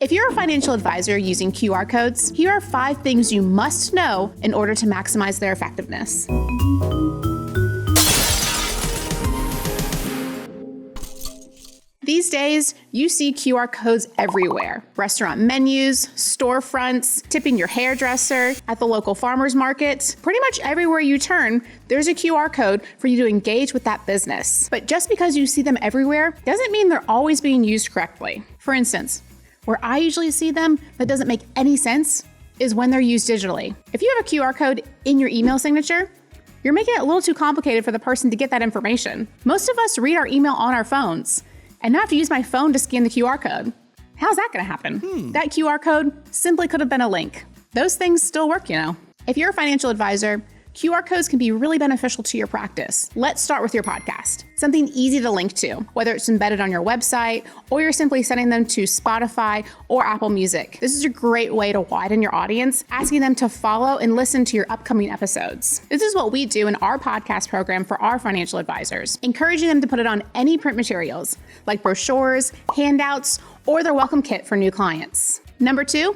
If you're a financial advisor using QR codes, here are 5 things you must know in order to maximize their effectiveness. These days, you see QR codes everywhere. Restaurant menus, storefronts, tipping your hairdresser, at the local farmer's market. Pretty much everywhere you turn, there's a QR code for you to engage with that business. But just because you see them everywhere doesn't mean they're always being used correctly. For instance, where I usually see them that doesn't make any sense is when they're used digitally. If you have a QR code in your email signature, you're making it a little too complicated for the person to get that information. Most of us read our email on our phones, and now I have to use my phone to scan the QR code. How's that gonna happen? That QR code simply could have been a link. Those things still work, you know. If you're a financial advisor, QR codes can be really beneficial to your practice. Let's start with your podcast. Something easy to link to, whether it's embedded on your website or you're simply sending them to Spotify or Apple Music. This is a great way to widen your audience, asking them to follow and listen to your upcoming episodes. This is what we do in our podcast program for our financial advisors, encouraging them to put it on any print materials, like brochures, handouts, or their welcome kit for new clients. Number 2,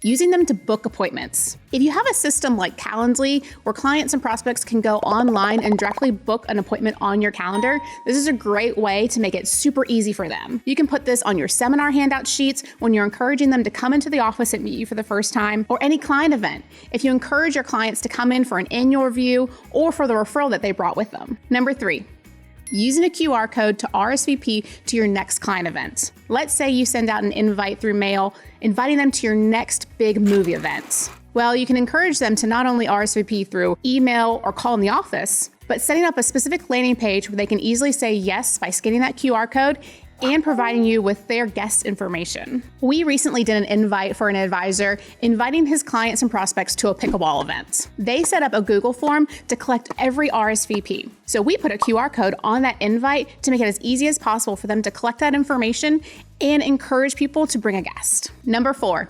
using them to book appointments. If you have a system like Calendly, where clients and prospects can go online and directly book an appointment on your calendar, this is a great way to make it super easy for them. You can put this on your seminar handout sheets when you're encouraging them to come into the office and meet you for the first time, or any client event, if you encourage your clients to come in for an annual review or for the referral that they brought with them. Number 3, using a QR code to RSVP to your next client event. Let's say you send out an invite through mail, inviting them to your next big movie event. Well, you can encourage them to not only RSVP through email or call in the office, but setting up a specific landing page where they can easily say yes by scanning that QR code and providing you with their guest information. We recently did an invite for an advisor, inviting his clients and prospects to a pickleball event. They set up a Google form to collect every RSVP. So we put a QR code on that invite to make it as easy as possible for them to collect that information and encourage people to bring a guest. Number 4,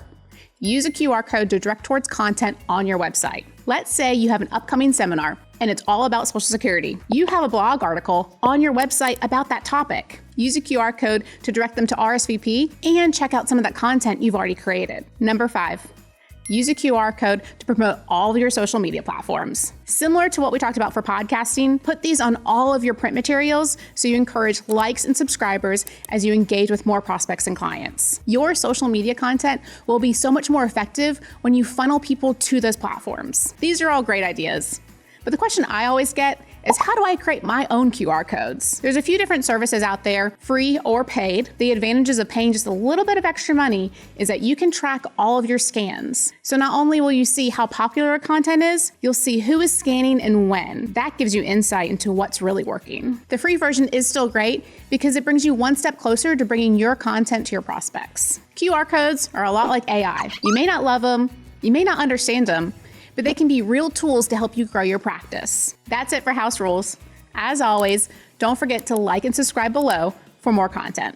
use a QR code to direct towards content on your website. Let's say you have an upcoming seminar and it's all about Social Security. You have a blog article on your website about that topic. Use a QR code to direct them to RSVP and check out some of that content you've already created. Number 5, use a QR code to promote all of your social media platforms. Similar to what we talked about for podcasting, put these on all of your print materials so you encourage likes and subscribers as you engage with more prospects and clients. Your social media content will be so much more effective when you funnel people to those platforms. These are all great ideas. But the question I always get is, how do I create my own QR codes? There's a few different services out there, free or paid. The advantages of paying just a little bit of extra money is that you can track all of your scans. So not only will you see how popular content is, you'll see who is scanning and when. That gives you insight into what's really working. The free version is still great because it brings you one step closer to bringing your content to your prospects. QR codes are a lot like AI. You may not love them, you may not understand them, but they can be real tools to help you grow your practice. That's it for House Rules. As always, don't forget to like and subscribe below for more content.